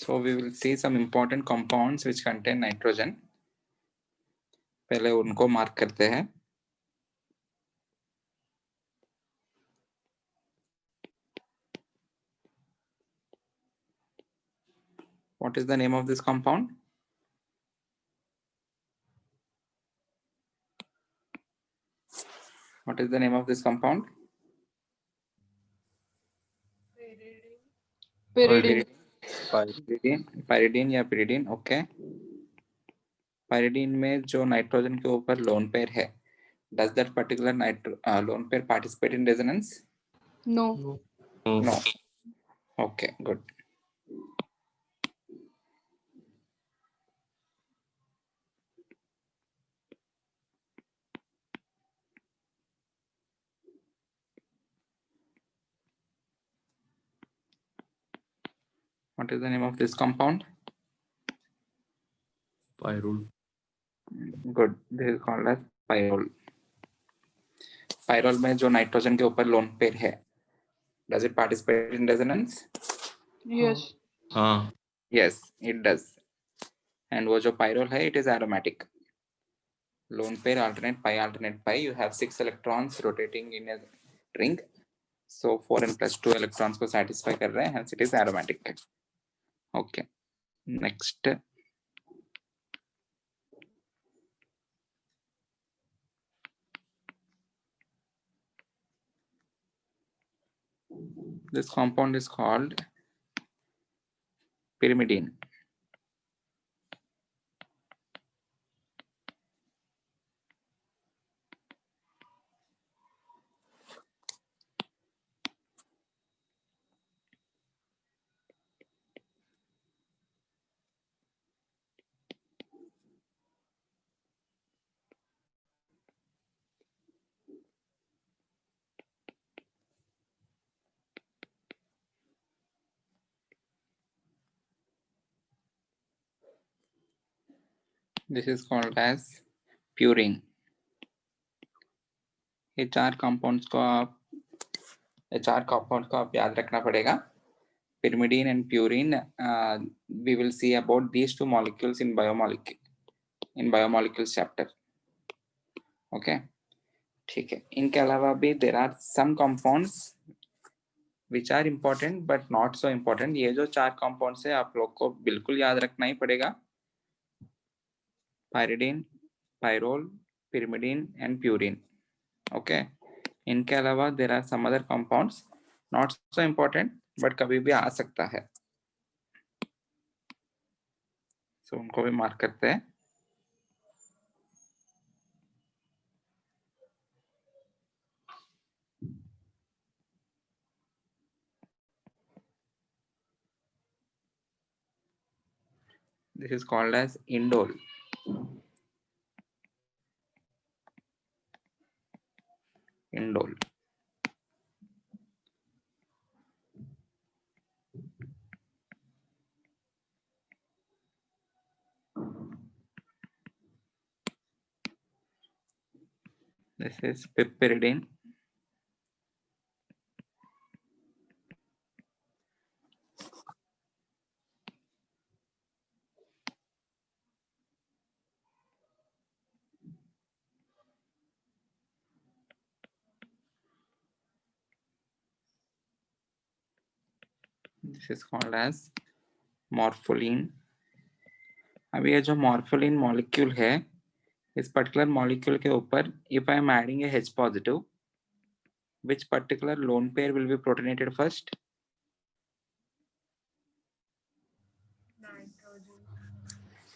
So we will see some important compounds which contain nitrogen. पहले उनको mark करते हैं. What is the name of this compound? What is the name of this compound? Pyridine. Pyridine या pyridine. Okay. Pyridine में जो nitrogen के ऊपर lone pair है, does that particular lone pair participate in resonance? No. No. Okay, good. What is the name of this compound? Pyrrole. Good. This is called as pyrrole. Pyrrole में जो nitrogen के ऊपर lone pair है, does it participate in resonance? Yes. हाँ. Yes, it does. And वो जो pyrrole है, it is aromatic. Lone pair alternate pi. You have 6 electrons rotating in a ring. So 4n plus 2 electrons को satisfy कर रहे हैं, hence it is aromatic. Okay. Next. This compound is called pyrimidine. This is called as purine. ये चार compounds को आप याद रखना पड़ेगा. Pyrimidine and purine. We will see about these two molecules in biomolecules chapter. Okay. ठीक है. इनके अलावा भी there are some compounds which are important but not so important. ये जो चार compounds है आप लोग को बिल्कुल याद रखना ही पड़ेगा. Pyridine, pyrrole, pyrimidine and purine. Okay. इनके अलावा there are some other compounds not so important but कभी भी आ सकता है. So उनको भी मार्क करते हैं. This is called as indole. Indole. This is piperidine. This is called as morpholine. अभी ये जो morpholine molecule है, इस particular molecule के ऊपर if I am adding a H positive, which particular lone pair will be protonated first?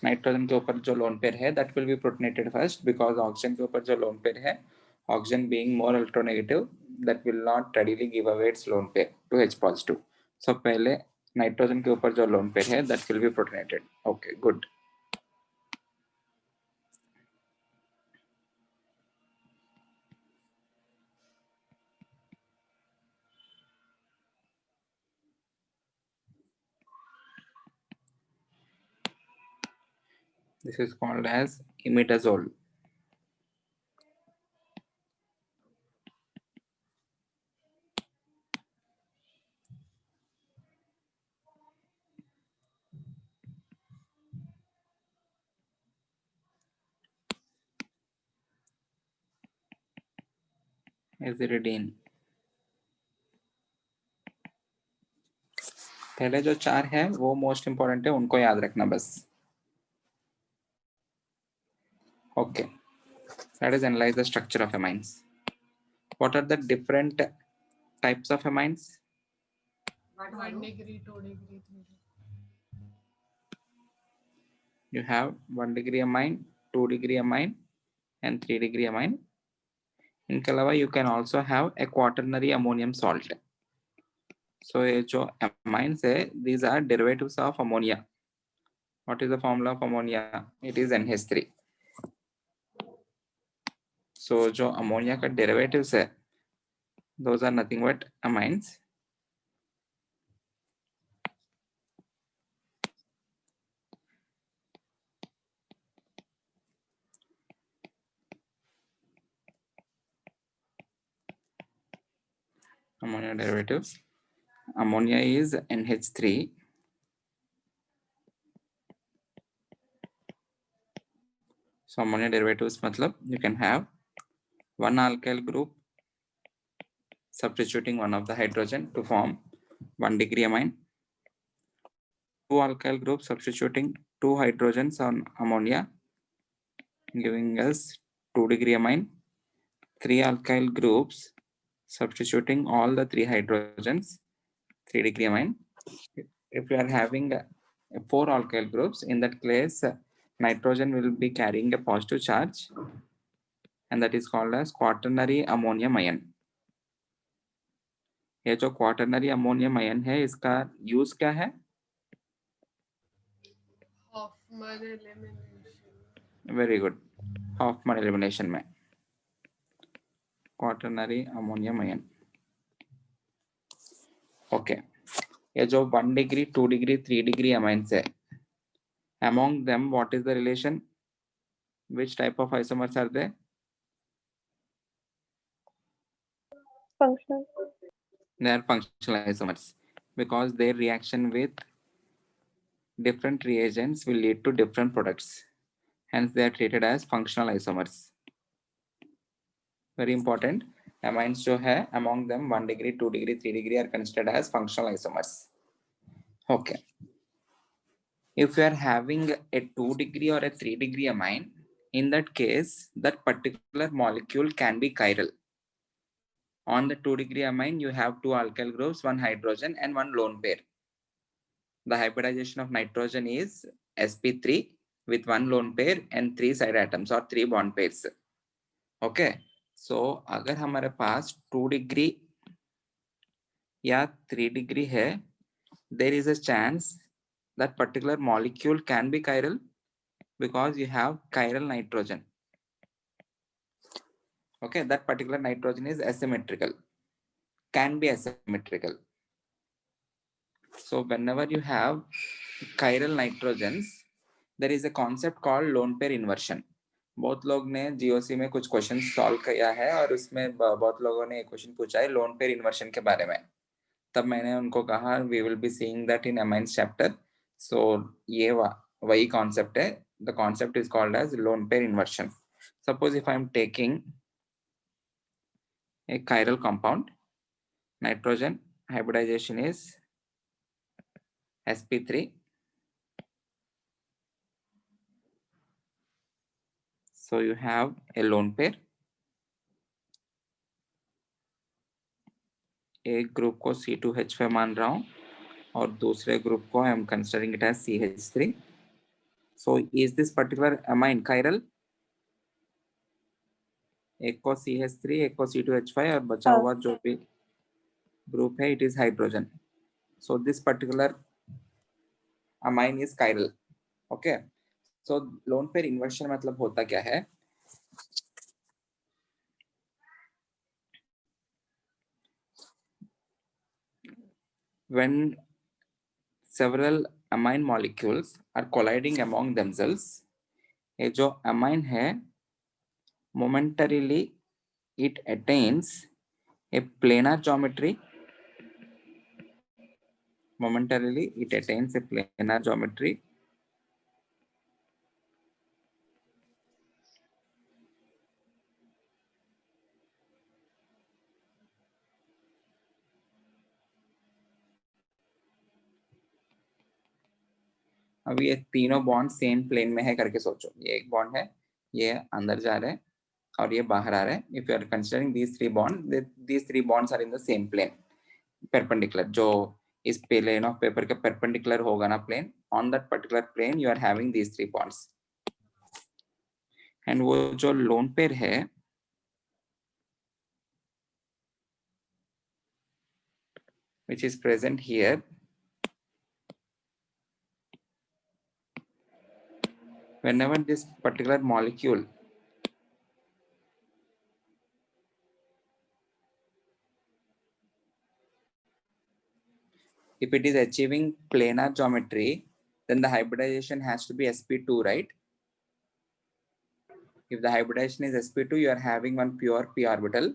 Nitrogen के ऊपर जो लोन पेयर है that will be protonated first because oxygen के ऊपर जो लोन पेयर है, oxygen being more electronegative, that will not readily give away its lone pair to H positive. So पहले nitrogen के ऊपर जो लोन पेयर है that will be protonated. Okay, good. This is called as imidazole. एजिरिडीन। पहले जो 4 है वो most important है, उनको याद रखना बस। Okay, let us analyze the structure of amines. What are the different types of amines? 1 degree, 2 degree, 3 degree. You have 1 degree amine, 2 degree amine, and 3 degree amine. इनके अलावा you can also have a quaternary ammonium salt. So ये जो amines है, these are derivatives of ammonia. What is the formula of ammonia? It is NH3. So जो ammonia का derivatives है, those are nothing but amines. Ammonia derivatives. Ammonia is NH3. So ammonia derivatives matlab you can have one alkyl group substituting one of the hydrogen to form 1 degree amine, two alkyl groups substituting 2 hydrogens on ammonia giving us 2 degree amine, 3 alkyl groups substituting all the 3 hydrogens 3 degree amine. If you are having 4 alkyl groups, in that case nitrogen will be carrying a positive charge and that is called as quaternary ammonium ion. ये जो quaternary ammonium ion है इसका use क्या है? Hoffman elimination. Very good, Hoffman elimination में quaternary ammonium ion. Okay, ये जो 1 degree 2 degree 3 degree amines है, among them what is the relation? Which type of isomers are they? Functional. They are functional isomers because their reaction with different reagents will lead to different products. Hence, they are treated as functional isomers. Very important. Amines जो है, among them 1 degree, 2 degree, 3 degree are considered as functional isomers. Okay. If you are having a 2 degree or a 3 degree amine, in that case, that particular molecule can be chiral. On the 2 degree amine, you have 2 alkyl groups, 1 hydrogen and 1 lone pair. The hybridization of nitrogen is sp3 with 1 lone pair and 3 side atoms or 3 bond pairs. Okay. So, अगर हमारे पास 2 degree या 3 degree है, there is a chance that particular molecule can be chiral because you have chiral nitrogen. Okay, that particular nitrogen is asymmetrical, can be asymmetrical. So whenever you have chiral nitrogens, there is a concept called lone pair inversion. बहुत लोग ने GOC में कुछ question solve किया है और उसमें बहुत लोगों ने एक क्वेश्चन पूछा है लोन पेयर इन्वर्शन के बारे में। तब मैंने उनको कहा we will be seeing that in amines chapter. So ये वही कॉन्सेप्ट है। The concept is called as lone pair inversion. Suppose if I am taking a chiral compound, nitrogen hybridization is sp3, so you have a lone pair, एक group को C2H5 मान रहा हूं और दूसरे ग्रुप को I am considering it as CH3. So is this particular amine chiral? एक को CH3 एक को C2H5 और बचा हुआ जो भी ग्रुप है it is hydrogen. So this particular amine is chiral. Okay. So lone pair inversion मतलब होता क्या है? When several amine molecules are colliding among themselves, ये जो amine है momentarily it attains a planar geometry. Momentarily it attains a planar geometry अभी ये तीनों बॉन्ड सेम प्लेन में है करके सोचो, ये एक बॉन्ड है, ये अंदर जा रहे हैं और ये बाहर आ रहे हैं. If you are considering these three bonds, these three bonds are in the same plane, perpendicular. जो इस प्लेन ऑफ पेपर के perpendicular होगा ना plane, on that particular plane you are having these three bonds. And वो जो lone pair है which is present here, whenever this particular molecule if it is achieving planar geometry, then the hybridization has to be sp2, right? If the hybridization is sp2, you are having one pure p orbital.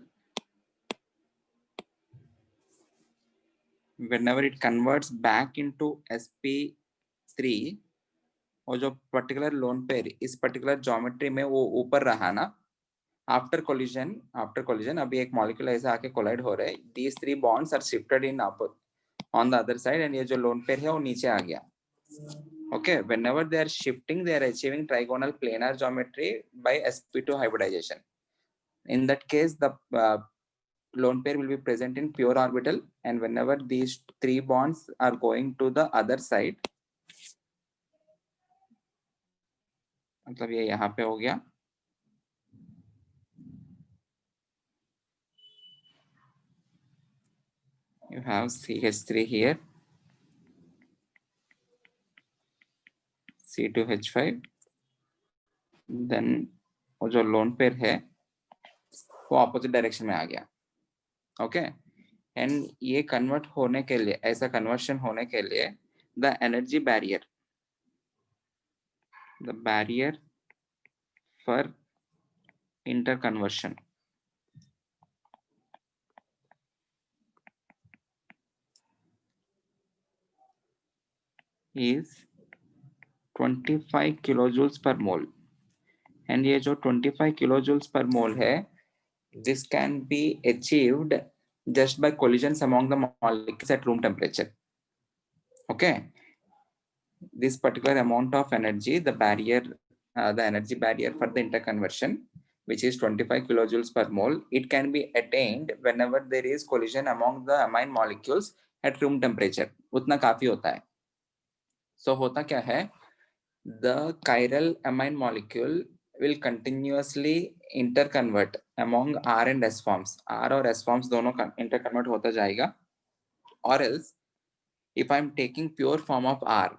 Whenever it converts back into sp3, वो जो particular lone pair इस particular geometry में वो ऊपर रहा ना, after collision अभी एक मॉलिक्यूल ऐसे आके कोलाइड हो रहे हैं, these three bonds are shifted in on the other side, and ये जो लोन पेयर है वो नीचे आ गया. Okay, whenever they are shifting, they are achieving trigonal planar geometry by sp2 hybridization. In that case, the lone pair will be present in pure orbital, and whenever these three bonds are going to the other side, मतलब ये यहाँ पे हो गया, you have CH3 here, C2H5, then वो जो lone pair है वो ऑपोजिट डायरेक्शन में आ गया. ओके, एंड ये कन्वर्ट होने के लिए, ऐसा कन्वर्शन होने के लिए the energy barrier, the barrier for interconversion is 25 kilojoules per mole. And ये जो 25 kilojoules per mole है, this can be achieved just by collisions among the molecules at room temperature. Okay, this particular amount of energy, the barrier, the energy barrier for the interconversion, which is 25 kilojoules per mole, it can be attained whenever there is collision among the amine molecules at room temperature. उतना काफी होता है. So होता क्या है, the chiral amine molecule will continuously interconvert among R and S forms. R और S forms दोनों interconvert होता जाएगा. Or else, if I'm taking pure form of R,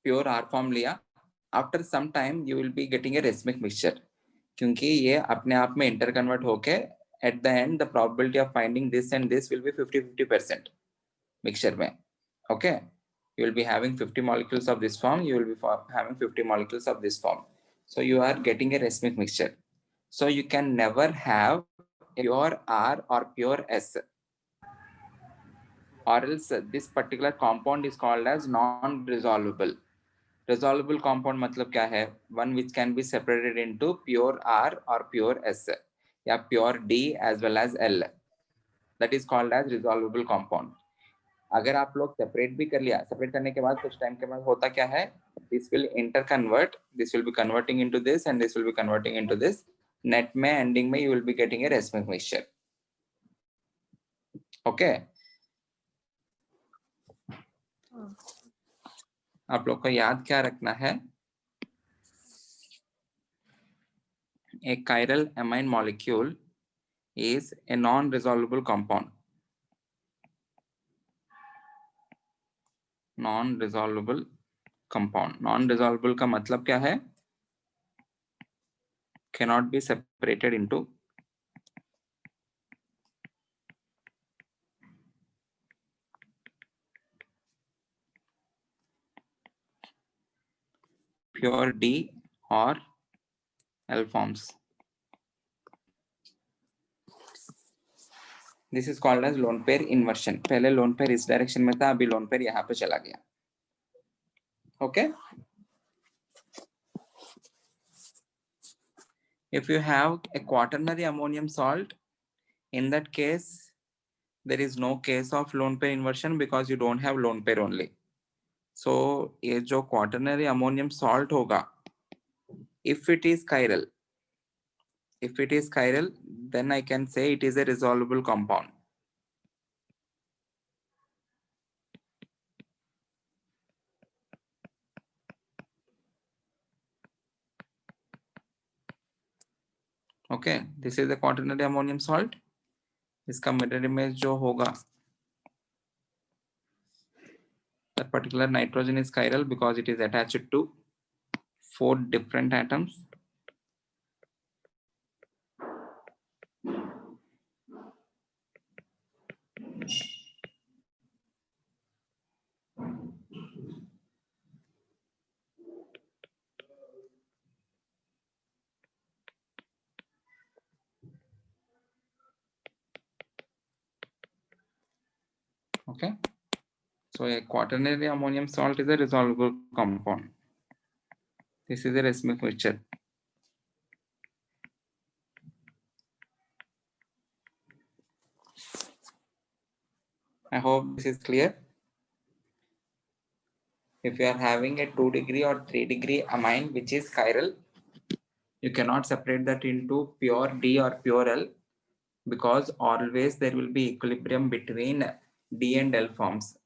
pure R form लिया, after some time you will be getting a racemic mixture. क्योंकि ये अपने आप में interconvert होके at the end the probability of finding this and this will be 50-50% mixture में. Okay, you will be having 50 molecules of this form, you will be having 50 molecules of this form. So you are getting a racemic mixture. So you can never have pure R or pure S, or else this particular compound is called as non-resolvable. Resolvable compound मतलब क्या है? One which can be separated into pure R or pure S, या pure D as well as L. That is called as resolvable compound. अगर आप लोग separate भी कर लिया, सेपरेट करने के बाद कुछ टाइम के बाद होता क्या है, this will interconvert, this will be converting into this and this will be converting into this. Net में एंडिंग में you will be getting a racemic mixture. Okay, आप लोग को याद क्या रखना है, a chiral amine molecule is a non-resolvable compound. Non-resolvable compound. Non-resolvable का मतलब क्या है? Cannot be separated into pure D or L forms. This is called as lone pair inversion. पहले lone pair इस डायरेक्शन में था, अभी lone pair यहाँ पे चला गया. Okay. If you have a quaternary ammonium salt, in that case, there is no case of lone pair inversion because you don't have lone pair only. So ये जो quaternary ammonium salt होगा, if it is chiral, then I can say it is a resolvable compound. Okay, this is the quaternary ammonium salt. इसका mirror image जो होगा, that particular nitrogen is chiral because it is attached to 4 different atoms. Okay, so a quaternary ammonium salt is a resolvable compound. This is a racemic mixture. I hope this is clear. If you are having a 2 degree or 3 degree amine which is chiral, you cannot separate that into pure D or pure L, because always there will be equilibrium between D and L forms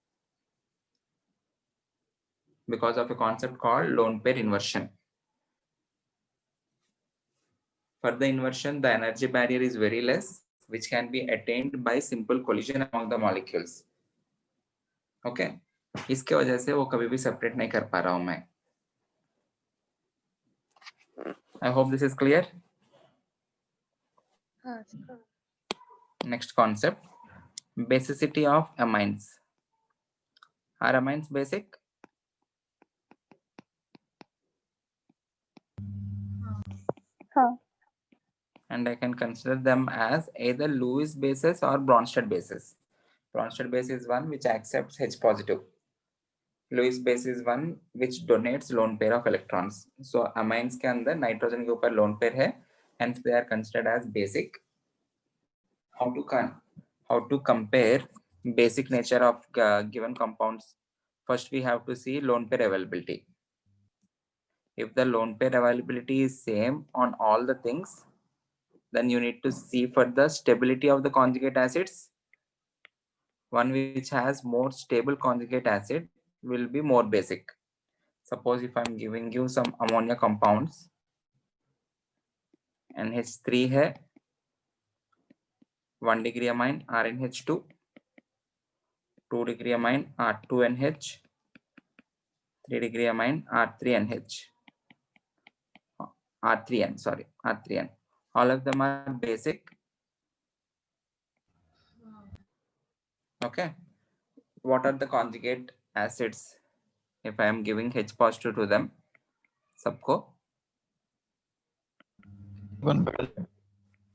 because of a concept called lone pair inversion. For the inversion, the energy barrier is very less, which can be attained by simple collision among the molecules. Okay, इसके वजह से वो कभी भी separate नहीं कर पा रहा हूं मैं. I hope this is clear. Next concept, basicity of amines. Are amines basic? And I can consider them as either Lewis bases or Bronsted bases. Bronsted base is one which accepts H positive. Lewis base is one which donates lone pair of electrons. So amines के अंदर nitrogen के ऊपर lone pair है, hence they are considered as basic. How to compare basic nature of given compounds? First we have to see lone pair availability. If the lone pair availability is same on all the things, then you need to see for the stability of the conjugate acids. One which has more stable conjugate acid will be more basic. Suppose if I'm giving you some ammonia compounds, NH3 है, 1 degree amine RNH2, 2 degree amine R2NH, 3 degree amine R3NH, R3N. All of them are basic. Okay. What are the conjugate acids? If I am giving H positive to them, सबको,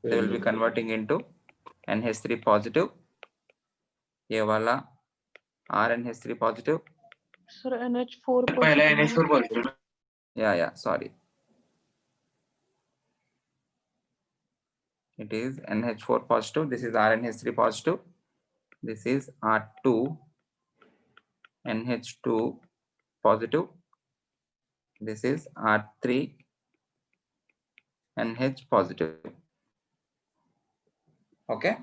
they will be converting into NH3 positive. ये वाला RNH3 positive. Sir, NH4 positive. Yeah, sorry. It is NH4 positive. This is RNH3 positive. This is R2 NH2 positive. This is R3 NH positive. Okay,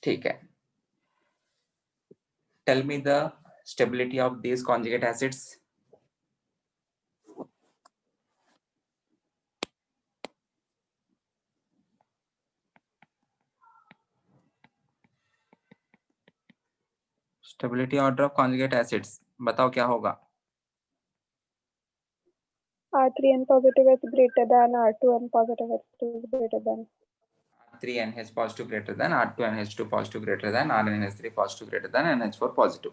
ठीक है. Tell me the stability of these conjugate acids. Stability order of conjugate acids. बताओ क्या होगा? R3N positive is greater than R2N positive is greater than. R3NH positive greater than R2NH2 positive greater than RNH3 positive greater than NH4 positive.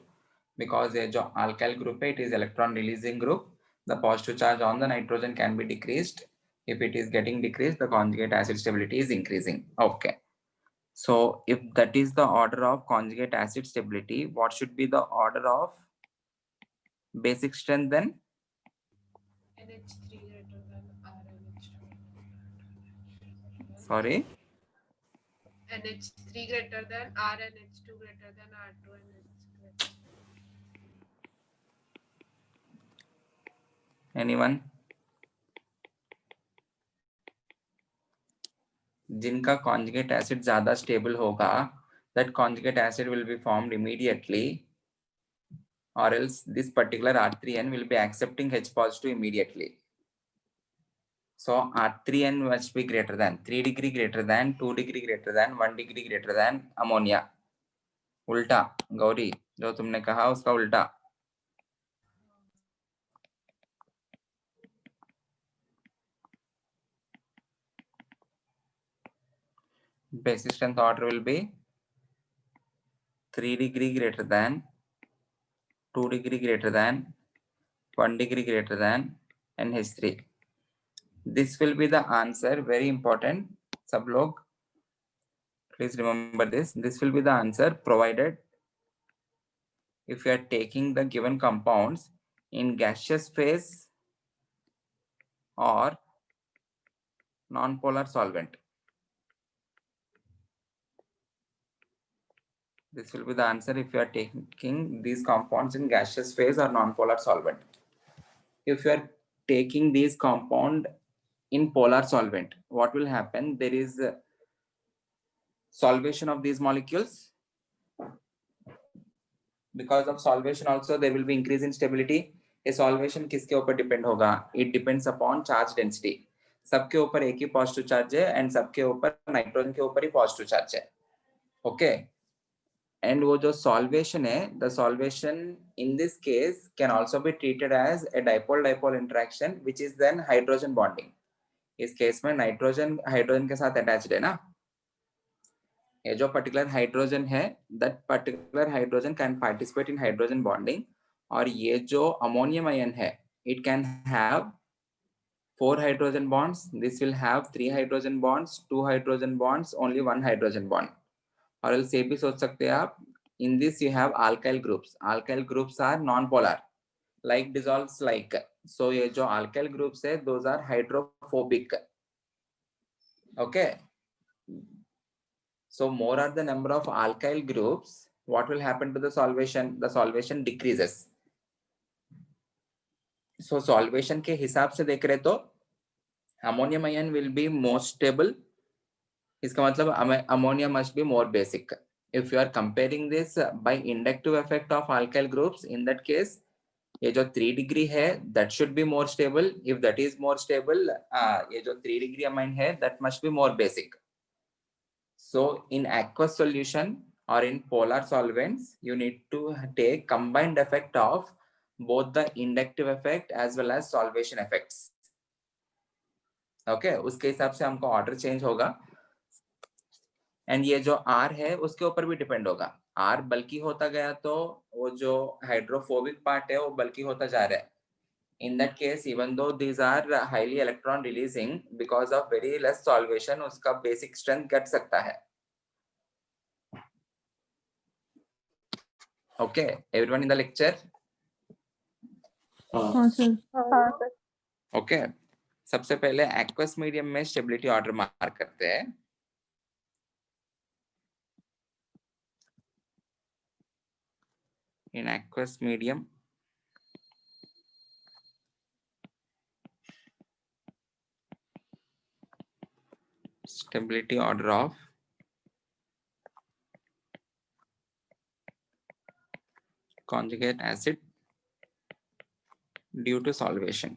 Because ये जो alkyl group है, it is electron releasing group. The positive charge on the nitrogen can be decreased. If it is getting decreased, the conjugate acid stability is increasing. Okay. So if that is the order of conjugate acid stability, what should be the order of basic strength then? NH3 greater than RNH2. Sorry? NH3 greater than RNH2 greater than R2NH. Anyone? जिनका conjugate acid ज़्यादा stable होगा, that conjugate acid will be formed immediately, or else this particular R3N will be accepting H positive immediately. So R3N must be greater than 3 degree greater than 2 degree greater than 1 degree greater than ammonia. उल्टा गौरी जो तुमने कहा उसका उल्टा. Basic strength order will be 3 degree greater than 2 degree greater than 1 degree greater than NH3. This will be the answer. Very important. सब लोग please remember this. This will be the answer provided if you are taking the given compounds in gaseous phase or non-polar solvent. This will be the answer if you are taking these compounds in gaseous phase or non-polar solvent. If you are taking these compound in polar solvent, what will happen? There is solvation of these molecules. Because of solvation also there will be increase in stability. ये solvation किसके ऊपर depend होगा? It depends upon charge density. सबके ऊपर एक ही positive charge है and सबके ऊपर नाइट्रोजन के ऊपर ही positive charge है. Okay. And वो जो solvation है, the solvation in this case can also be treated as a dipole-dipole interaction, which is then hydrogen bonding. इस case में नाइट्रोजन हाइड्रोजन के साथ attached है ना? ये जो particular hydrogen है, that particular hydrogen can participate in hydrogen bonding. और ये जो ammonium ion है, it can have 4 hydrogen bonds. This will have 3 hydrogen bonds, 2 hydrogen bonds, only 1 hydrogen bond. और else ये भी सोच सकते हैं आप. In this you have alkyl groups. Alkyl groups are non-polar, like dissolves like. So ये जो alkyl groups है, those are hydrophobic. Okay. So more are the number of alkyl groups, what will happen to the solvation? The solvation decreases. So solvation के हिसाब से देख रहे तो ammonium ion will be more stable. इसका मतलब ammonia must be more basic. If you are comparing this by inductive effect of alkyl groups, in that case ये जो 3 degree है, that should be more stable. If that is more stable, ये जो 3 degree amine है, that must be more basic. So in aqueous solution or in polar solvents, you need to take combined effect of both the inductive effect as well as solvation effects. Okay, उसके हिसाब से हमको order change होगा. And ये जो R है उसके ऊपर भी डिपेंड होगा. R बल्कि होता गया तो वो जो हाइड्रोफोबिक पार्ट है वो बल्कि होता जा रहा है. In that case, even though these are highly electron releasing, because of very less solvation, उसका basic strength घट सकता है. Okay, everyone in the lecture? हाँ सर. हाँ सर. Okay, सबसे पहले aqueous medium में stability order मार्क करते हैं. In aqueous medium, stability order of conjugate acid due to solvation.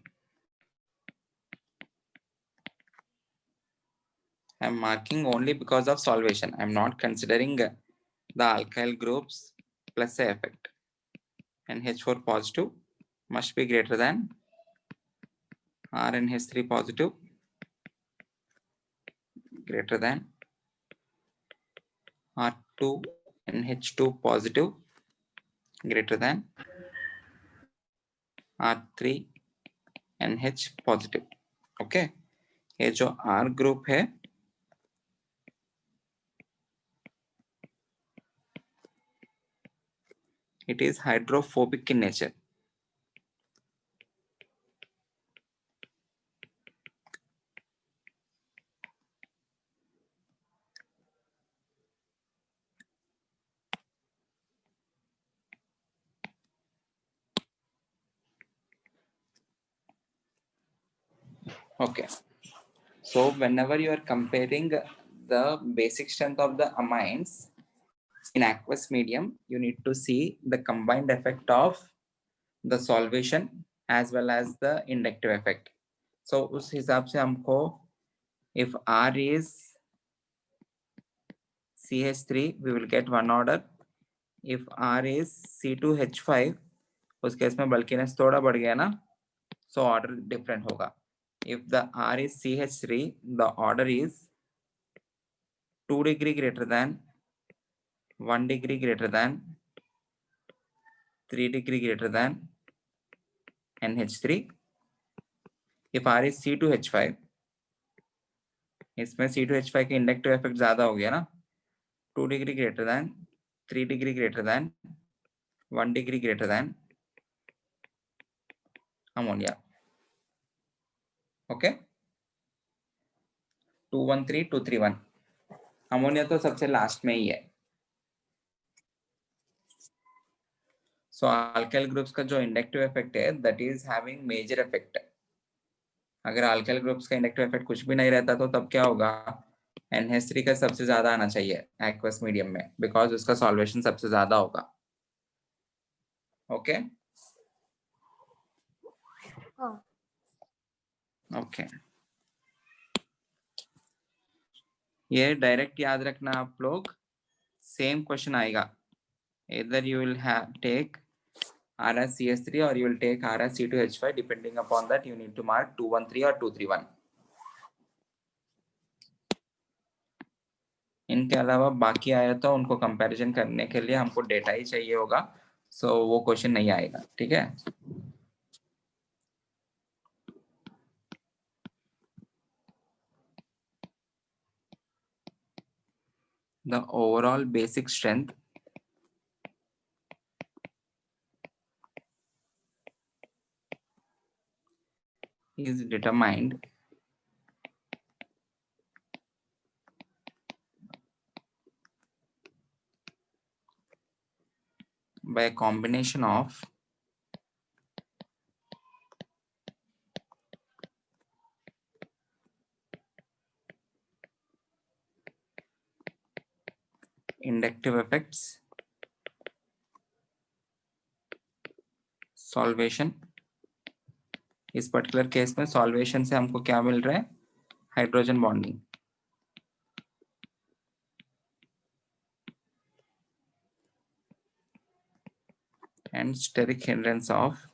I am marking only because of solvation. I am not considering the alkyl groups plus A effect. And H4 positive must be greater than RNH3 positive greater than R2 NH2 positive greater than R3 NH positive. Okay, ये जो R group है it is hydrophobic in nature. Okay. So whenever you are comparing the basic strength of the amines in aqueous medium, you need to see the combined effect of the solvation as well as the inductive effect. So उस हिसाब से हमको if R is CH3, we will get one order. If R is C2H5, उस case में bulkiness थोड़ा बढ़ गया ना, so order different होगा. If the R is CH3, the order is 2 degree greater than, 1 degree greater than, 3 degree greater than NH3. If R is C2H5, इसमें C2H5 के inductive effect ज्यादा हो गया ना, 2 degree greater than, 3 degree greater than, 1 degree greater than ammonia. Okay, 213, 231. Ammonia तो सबसे last में ही है. So alkyl groups का जो इंडक्टिव इफेक्ट है, that is having major effect. अगर alkyl groups का इंडक्टिव इफेक्ट कुछ भी नहीं रहता तो तब क्या होगा, NH3 का सबसे ज्यादा आना चाहिए aqueous medium में, because उसका सॉल्वेशन सबसे ज्यादा होगा. ओके ओके, ये डायरेक्ट याद रखना आप लोग, सेम क्वेश्चन आएगा. Either you will have take RsCH3 or you will take RsC2H5. Depending upon that, you need to mark 213 or 231. इनके अलावा बाकी आया तो उनको कंपैरिजन करने के लिए हमको डेटा ही चाहिए होगा, सो वो क्वेश्चन नहीं आएगा. ठीक है. The overall basic strength is determined by a combination of inductive effects, solvation. इस पर्टिकुलर केस में सॉल्वेशन से हमको क्या मिल रहा है, hydrogen bonding. And steric hindrance of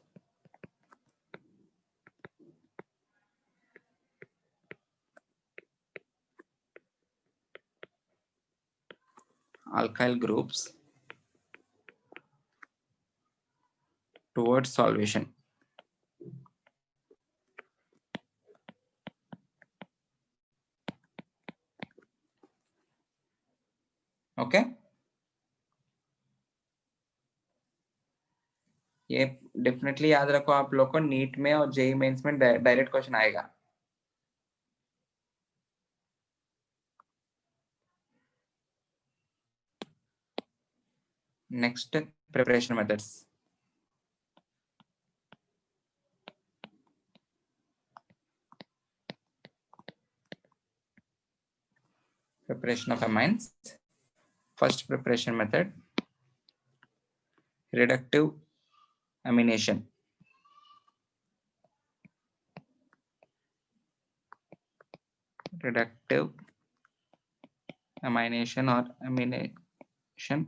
alkyl groups towards solution. Okay ये डेफिनेटली याद रखो आप लोग को, नीट में और जेई मेंस में डायरेक्ट क्वेश्चन आएगा. Next, preparation methods. Preparation of amines. First preparation method, reductive amination. Reductive amination or amination.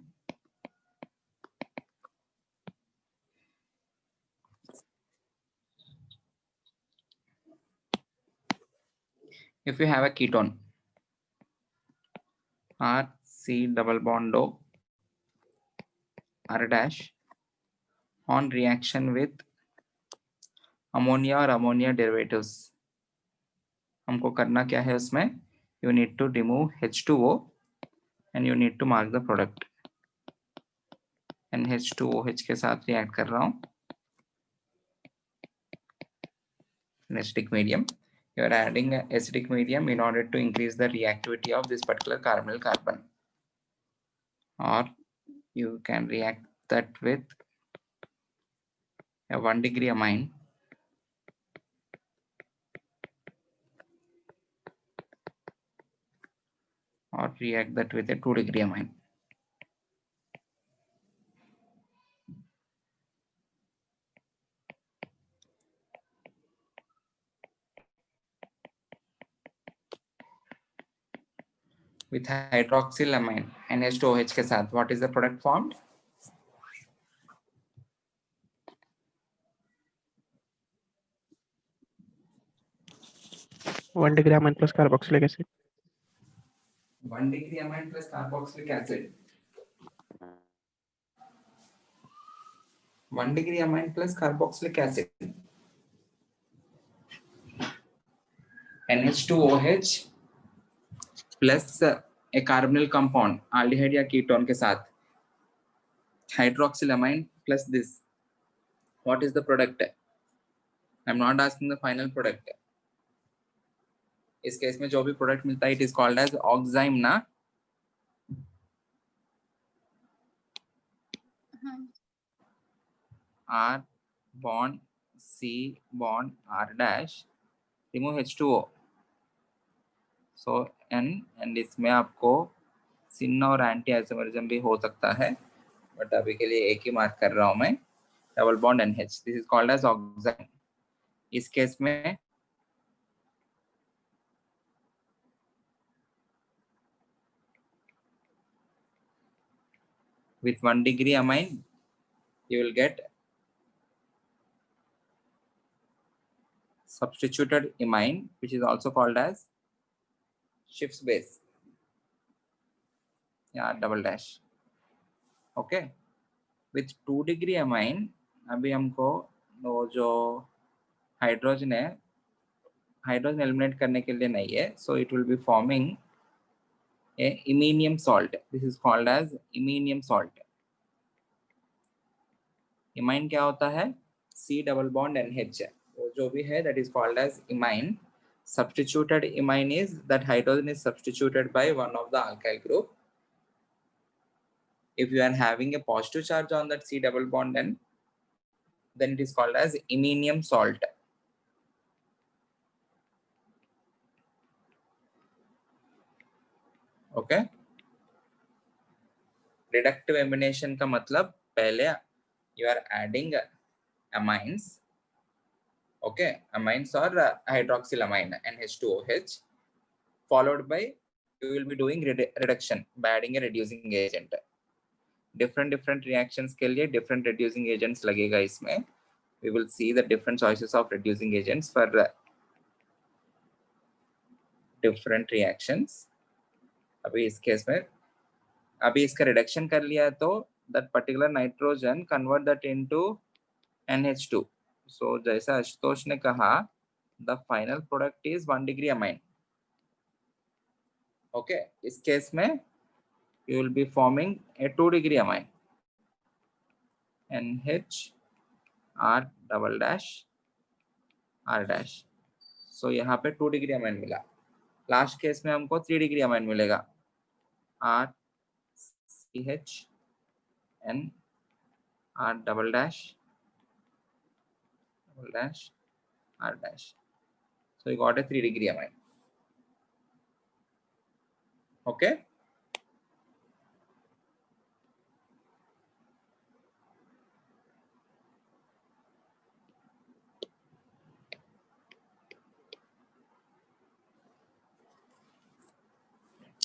If you have a ketone, R C double bond O R dash on reaction with ammonia or ammonia derivatives, हमको करना क्या है उसमें, you need to remove H2O and you need to mark the product. NH2OH के साथ react कर रहा हूँ acidic medium. You are adding an acidic medium in order to increase the reactivity of this particular carbonyl carbon, or you can react that with a 1 degree amine react that with a 2 degree amine. With hydroxylamine NH2OH के साथ, what is the product formed? One degree amine plus carboxylic acid. 1 degree amine plus carboxylic acid. 1 degree amine plus carboxylic acid. NH2OH plus a carbonyl compound, aldehyde या ketone के साथ. Hydroxylamine plus this. What is the product? I'm not asking the final product. इस case में जो भी product मिलता है, it is called as oxime ना? R bond C bond R dash, remove H2O. So N, and इसमें आपको सिन और एंटी आइसोमरिज्म भी हो सकता है, बट अभी के लिए एक ही मार्क कर रहा हूं मैं. Double bond NH, this is called as oxide. इस केस में with 1 degree amine you will get substituted imine, which is also called as Schiff's base. Yeah, double dash. Okay. With 2 degree amine, अभी हमको वो जो hydrogen है, hydrogen eliminate करने के लिए नहीं है, so it will be forming a iminium salt. This is called as iminium salt. Imine क्या होता है? C double bond NH. वो जो भी है, that is called as imine. Substituted imine is that hydrogen is substituted by one of the alkyl group. If you are having a positive charge on that C double bond N, then it is called as iminium salt. Okay. Reductive amination का मतलब पहले you are adding amines, okay, amines or hydroxylamine NH2OH, followed by you will be doing reduction by adding a reducing agent. different reactions के लिए different reducing agents लगेगा इसमें. We will see the different choices of reducing agents for different reactions. अभी इस case में अभी इसका reduction कर लिया तो that particular nitrogen convert that into NH2. So जैसा आशुतोष ने कहा, the final product is 1 degree amine. Okay, इस केस में you will be forming a 2 degree amine. NH R double dash R dash. So यहाँ पे 2 degree amine मिला. Last case में हमको 3 degree amine मिलेगा. R CH N R double dash R dash. So you got a 3 degree amine. Okay.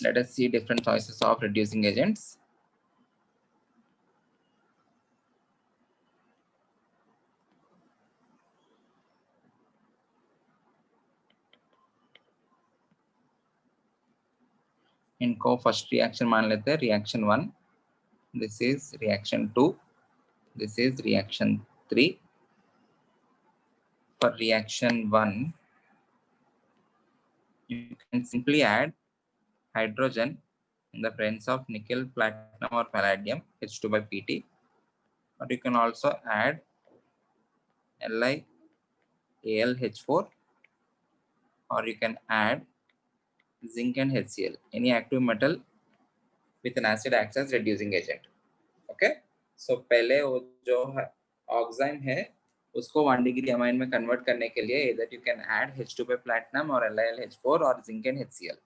Let us see different choices of reducing agents. इनको first reaction मान लेते हैं, reaction 1, this is reaction 2, this is reaction 3. For reaction 1, you can simply add hydrogen in the presence of nickel, platinum or palladium, H2 by Pt, or you can also add LiAlH4, or you can add zinc and HCl, any active metal with an acid acts as reducing agent. Okay, so पहले वो जो oxime है उसको 1 degree amine में convert करने के लिए either you can add H2 by platinum or LiAlH4 or zinc and HCl.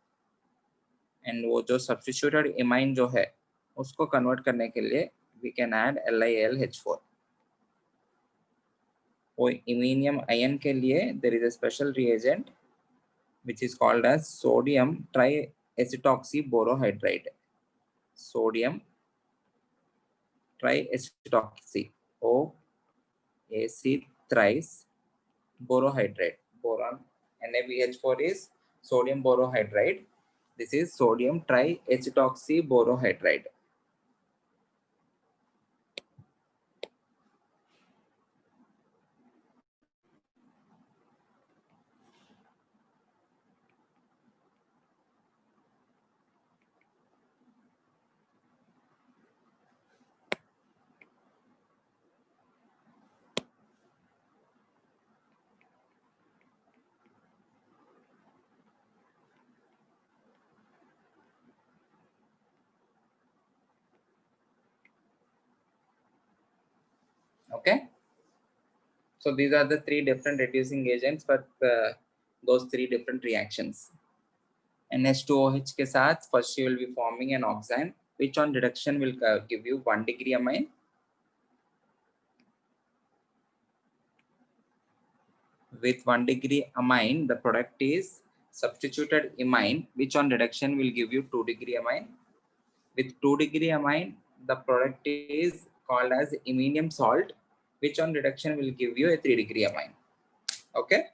And वो जो सब्स्टिट्यूटेड इमाइन जो है उसको कन्वर्ट करने के लिए वी कैन ऐड LiAlH4. वो इमीनियम आयन के लिए there is a special reagent which is called as sodium triacetoxyborohydride. Sodium triacetoxy, OAC thrice borohydride. Boron NaBH4 is sodium borohydride. This is sodium triacetoxyborohydride. Okay. So these are the three different reducing agents for those three different reactions. NH2OH के साथ first you will be forming an oxime which on reduction will give you 1 degree amine. With 1 degree amine, the product is substituted imine which on reduction will give you 2 degree amine. With 2 degree amine, the product is called as iminium salt which on reduction will give you a 3 degree amine. Okay.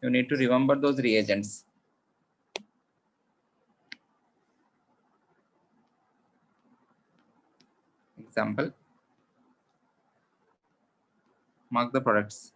You need to remember those reagents. Example, mark the products.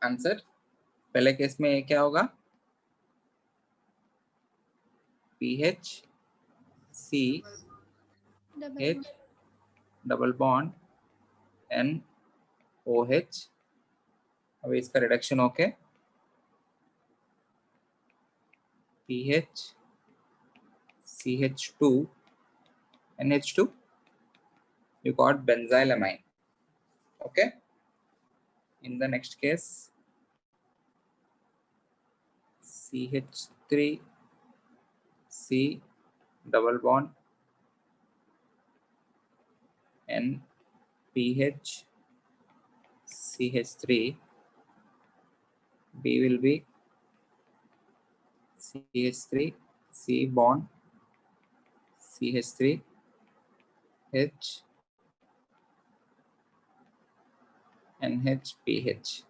Answer पहले case में क्या होगा? pH, C, H, double bond, N, OH. अभी इसका reduction okay. pH, CH2, NH2. You got benzylamine. Okay. In the next case, CH3, C, double bond, N, pH, CH3. B will be CH3, C bond, CH3, H, NH, pH.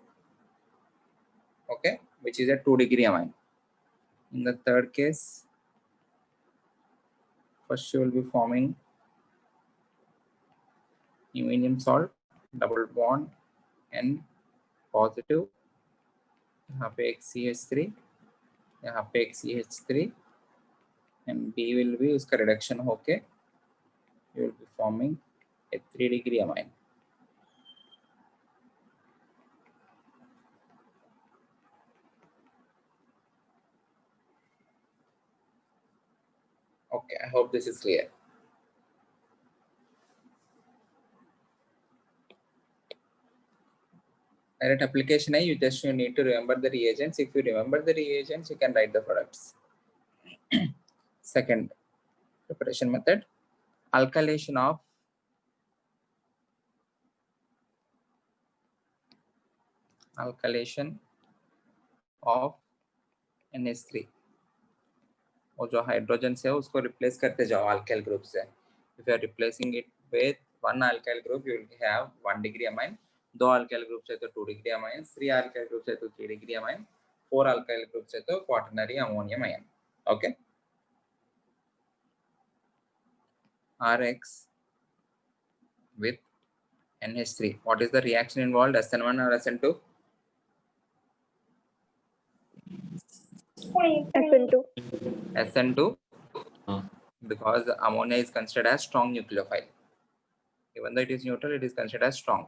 Okay, which is a 2-degree amine. In the third case, first you will be forming iminium salt, double bond, N, positive. यहाँ पे एक CH3, यहाँ पे एक CH3, and B will be उसका reduction होके you will be forming a 3-degree amine. Okay, I hope this is clear. Direct application, you just need to remember the reagents. If you remember the reagents, you can write the products. Second preparation method, alkylation of NH3. और जो hydrogen से है उसको replace करते जाओ alkyl group से. If you are replacing it with one alkyl group, you will have 1-degree amine. 2 alkyl group से तो 2-degree amine, 3 alkyl group से तो 3-degree amine, 4 alkyl group से तो quaternary ammonium ion. Okay. RX with NH3. What is the reaction involved? SN1 or SN2? SN2. SN2, because ammonia is considered as strong nucleophile. Even though it is neutral, it is considered as strong.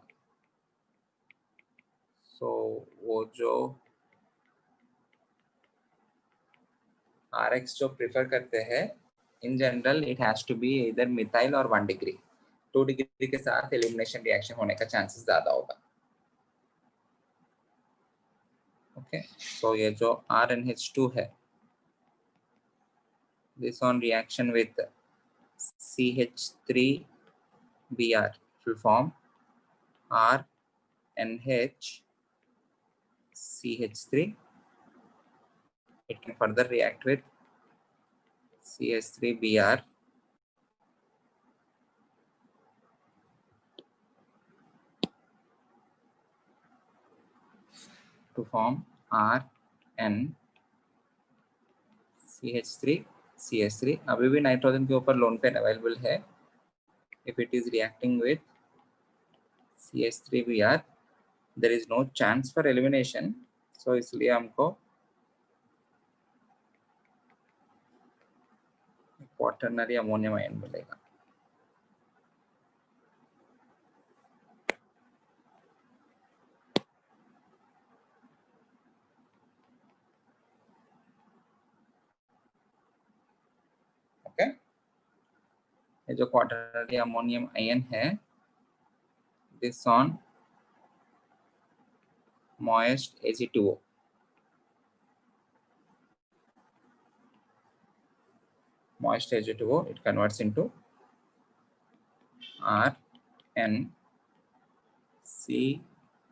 So वो जो RX जो prefer करते हैं, in general it has to be either methyl or 1-degree. 2-degree के साथ elimination reaction होने का chances ज़्यादा होगा. Okay, so ये जो RNH2 है, this on reaction with CH3Br will form RNH CH3. It can further react with CH3Br to form RN CH3 CH3. अभी भी नाइट्रोजन के ऊपर लोन पेयर अवेलेबल है. If it is reacting with CH3Br, there is no chance for elimination. So इसलिए हमको quaternary ammonium ion मिलेगा. Okay, ये जो quaternary ammonium ion है, this on moist Ag2O. Moist Ag2O, it converts into RN C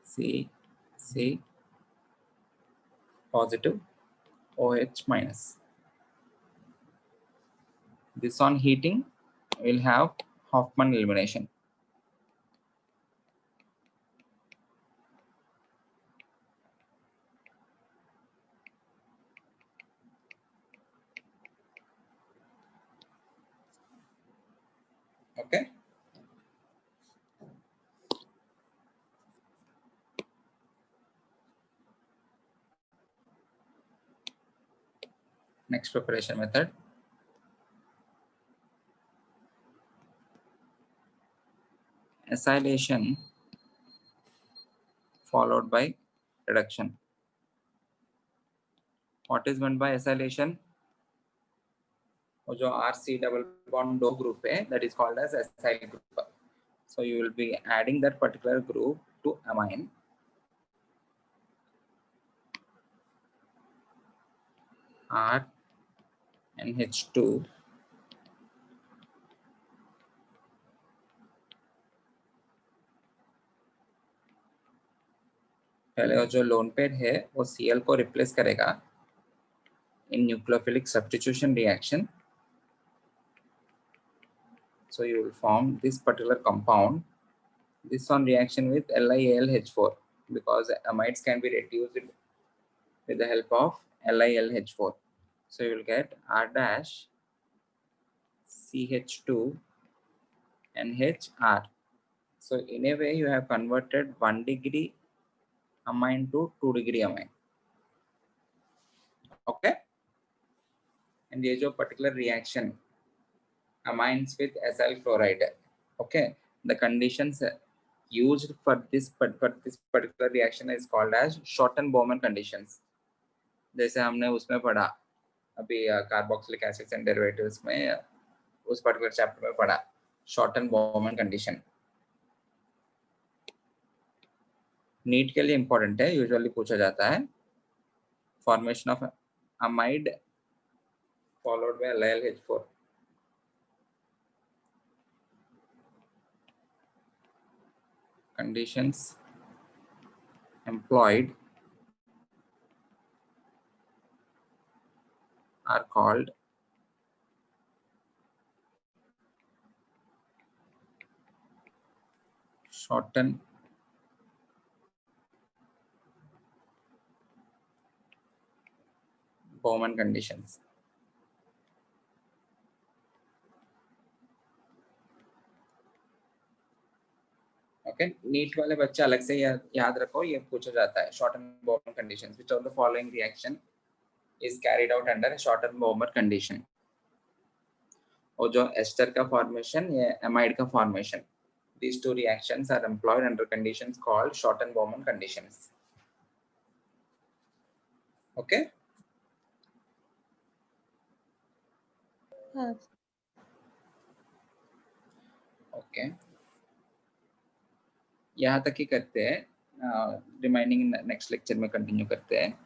C C positive OH minus. This on heating will have Hoffman elimination. Okay. Next preparation method, acylation followed by reduction. What is meant by acylation? वो जो RC double bond दो group है, that is called as acyl group. So you will be adding that particular group to amine. R NH2 पहले वो जो lone pair है वो Cl को रिप्लेस करेगा in nucleophilic substitution reaction. So you will form this particular compound. This one reaction with LiAlH4 because amides can be reduced with the help of LiLH4. So you will get R dash CH2 NHR. So in a way you have converted 1 degree amine to 2 degree amine. Okay. And ये जो particular reaction amines with acyl chloride. Okay. The conditions used for this particular reaction is called as Schotten-Bowman conditions. जैसे हमने उसमें पढ़ा अभी carboxylic acids and derivatives में उस particular chapter में पढ़ा Schotten-Bowman कंडीशन. नीट के लिए इंपॉर्टेंट है, यूजुअली पूछा जाता है. Formation of amide followed by LiLH4. Conditions employed are called Schotten-Bowman conditions. Okay. NEET वाले बच्चे अलग से याद रखो, ये पूछा जाता है Schotten-Bowman conditions. Which of the following reaction is carried out under Schotten-Bowman condition? और जो एस्टर का फॉर्मेशन या एमाइड का formation, these two reactions are employed under conditions called Schotten-Bowman conditions. Okay. Okay. यहाँ तक ही करते हैं. रिमाइनिंग नेक्स्ट लेक्चर में कंटिन्यू करते हैं.